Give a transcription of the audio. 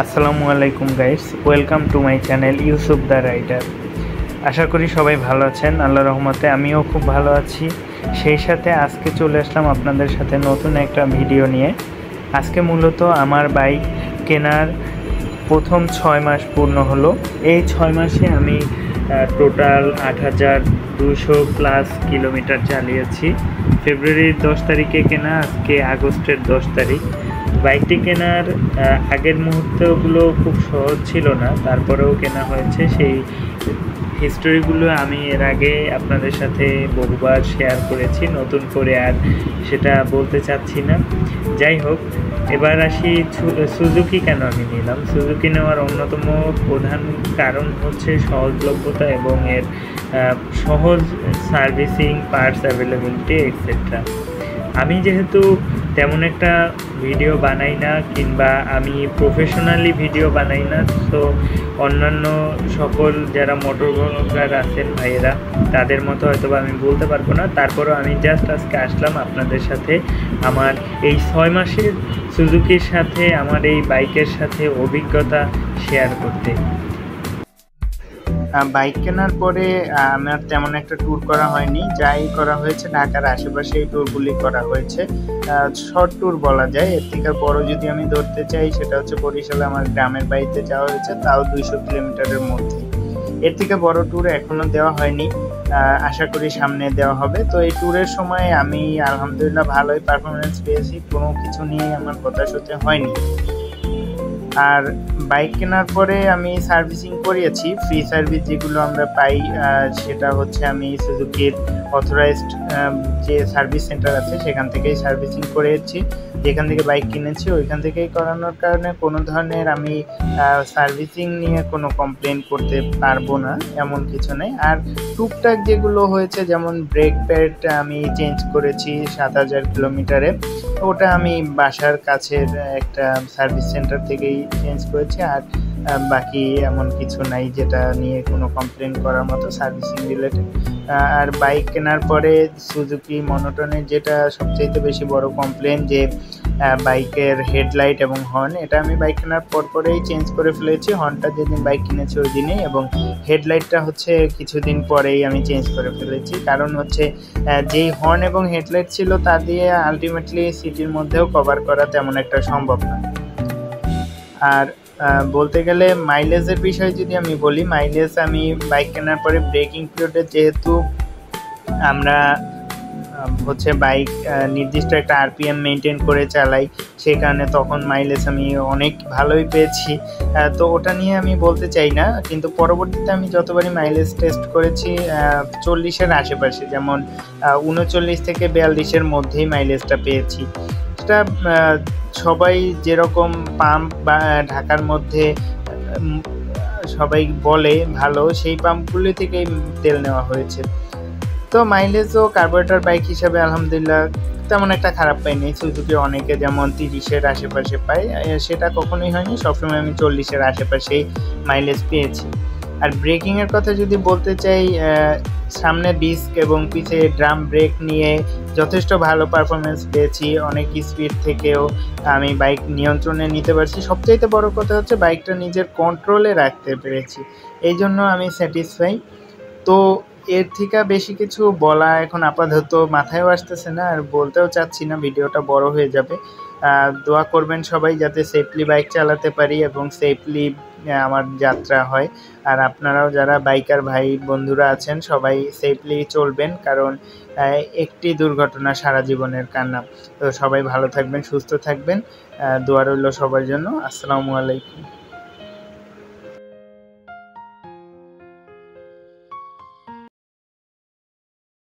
আসসালামু আলাইকুম guys, welcome to my channel Yusuf the rider. আশা করি সবাই ভালো আছেন। আল্লাহর রহমতে আমিও খুব ভালো আছি। সেই সাথে আজকে চলে আসলাম আপনাদের সাথে নতুন একটা ভিডিও নিয়ে। আজকে মূলত আমার বাইক কেনার প্রথম 6 মাস পূর্ণ হলো। এই 6 মাসে আমি টোটাল ৮,২০০ প্লাস কিলোমিটার চালিয়েছি। ফেব্রুয়ারির 10 তারিখে কেনা, আজকে আগস্টের 10 তারিখ। বাইকটি কেনার আগের মুহূর্তগুলো খুব সহজ ছিল না, তারপরেও কেনা হয়েছে। সেই হিস্টোরিগুলো আমি এর আগে আপনাদের সাথে বহুবার শেয়ার করেছি, নতুন করে আর সেটা বলতে চাচ্ছি না। যাই হোক, এবার আসি সুজুকি কেন আমি নিলাম। সুজুকি নেওয়ার অন্যতম প্রধান কারণ হচ্ছে সহজলভ্যতা এবং এর সহজ সার্ভিসিং, পার্টস অ্যাভেলেবিলিটি এক্সেট্রা। আমি যেহেতু তেমন একটা ভিডিও বানাই না, কিংবা আমি প্রফেশনালি ভিডিও বানাই না, তো অন্যান্য সকল যারা মোটর ব্লগার আছেন ভাইয়েরা, তাদের মতো হয়তো আমি বলতে পারবো না। তারপরেও আমি জাস্ট আজকে আসলাম আপনাদের সাথে আমার এই 6 মাসের সুজুকির সাথে, আমার এই বাইকের সাথে অভিজ্ঞতা শেয়ার করতে। বাইক কেনার পরে আমার তেমন একটা ট্যুর করা হয়নি। যাই করা হয়েছে ঢাকার আশেপাশে এই ট্যুরগুলি করা হয়েছে। শর্ট ট্যুর বলা যায়। এর থেকে বড় যদি আমি ধরতে চাই, সেটা হচ্ছে বরিশালে আমার গ্রামের বাড়িতে যাওয়া হয়েছে, তাও 200 কিলোমিটারের মধ্যে। এর থেকে বড় ট্যুর এখনও দেওয়া হয়নি, আশা করি সামনে দেওয়া হবে। তো এই ট্যুরের সময় আমি আলহামদুলিল্লাহ ভালোই পারফরমেন্স পেয়েছি, কোনো কিছু নিয়ে আমার হতাশ হতে হয়নি। আর বাইক কেনার পরে আমি সার্ভিসিং করিয়েছি। ফ্রি সার্ভিস যেগুলো আমরা পাই, সেটা হচ্ছে আমি সুজুকির অথরাইজড যে সার্ভিস সেন্টার আছে সেখান থেকেই সার্ভিসিং করেছি। যেখান থেকে বাইক কিনেছি ওইখান থেকেই করানোর কারণে কোনো ধরনের আমি সার্ভিসিং নিয়ে কোনো কমপ্লেন করতে পারবো না, এমন কিছু নেই। আর টুকটাক যেগুলো হয়েছে, যেমন ব্রেক প্যাড আমি চেঞ্জ করেছি 7,000 কিলোমিটারে, ওটা আমি বাসার কাছের একটা সার্ভিস সেন্টার থেকেই চেঞ্জ করেছি। আর বাকি এমন কিছু নাই যেটা নিয়ে কোনো কমপ্লেন করার মতো সার্ভিসিং রিলেটেড। আর বাইক কেনার পরে সুজুকি মনোটনের যেটা সবচেয়ে বেশি বড় কমপ্লেন, যে বাইকের হেডলাইট এবং হর্ন, এটা আমি বাইক কেনার পরেই চেঞ্জ করে ফেলেছি। হর্নটা যেদিন বাইক কিনেছি ওই দিনেই, এবং হেডলাইটটা হচ্ছে কিছুদিন পরেই আমি চেঞ্জ করে ফেলেছি। কারণ হচ্ছে যেই হর্ন এবং হেডলাইট ছিল তা দিয়ে আলটিমেটলি সিটির মধ্যেও কভার করা তেমন একটা সম্ভব না। আর বলতে গেলে মাইলেজের বিষয়ে যদি আমি বলি, মাইলেজ আমি বাইক কেনার পরে ব্রেকিং পিরিয়ডে যেহেতু আমরা হচ্ছে বাইক নির্দিষ্ট একটা আরপিএম মেনটেন করে চালাই, সেই কারণে তখন মাইলেজ আমি অনেক ভালোই পেয়েছি। তো ওটা নিয়ে আমি বলতে চাই না, কিন্তু পরবর্তীতে আমি যতবারই মাইলেজ টেস্ট করেছি 40-এর আশেপাশে, যেমন 39 থেকে 42-এর মধ্যেই মাইলেজটা পেয়েছি। সেটা সবাই যেরকম পাম্প বা ঢাকার মধ্যে সবাই বলে ভালো, সেই পাম্পগুলি থেকেই তেল নেওয়া হয়েছে। তো মাইলেজ ও কার্বোরেটর বাইক হিসাবে আলহামদুলিল্লাহ তেমন একটা খারাপ পাইনি। সুজুকি অনেকে যেমন 30-এর আশেপাশে পায়, সেটা কখনোই হয়নি। সবসময় আমি 40-এর আশেপাশেই মাইলেজ পেয়েছি। আর ব্রেকিংয়ের কথা যদি বলতে চাই, সামনে ডিস্ক এবং পিছে ড্রাম ব্রেক নিয়ে যথেষ্ট ভালো পারফরমেন্স পেয়েছি। অনেক স্পিড থেকেও আমি বাইক নিয়ন্ত্রণে নিতে পারছি। সবচাইতে বড় কথা হচ্ছে বাইকটা নিজের কন্ট্রোলে রাখতে পেরেছি, এই জন্য আমি স্যাটিসফাই। তো এর থেকে বেশি কিছু বলা এখন আপাতত মাথায়ও আসতেছে না, আর বলতেও চাচ্ছি না, ভিডিওটা বড় হয়ে যাবে। দোয়া করবেন সবাই যাতে সেফলি বাইক চালাতে পারি এবং সেফলি আমার যাত্রা হয়। আর আপনারাও যারা বাইকার ভাই বন্ধুরা আছেন সবাই সেফলি চলবেন, কারণ একটি দুর্ঘটনা সারা জীবনের কান্না। তো সবাই ভালো থাকবেন, সুস্থ থাকবেন, দোয়া রইল সবার জন্য। আসসালামু আলাইকুম।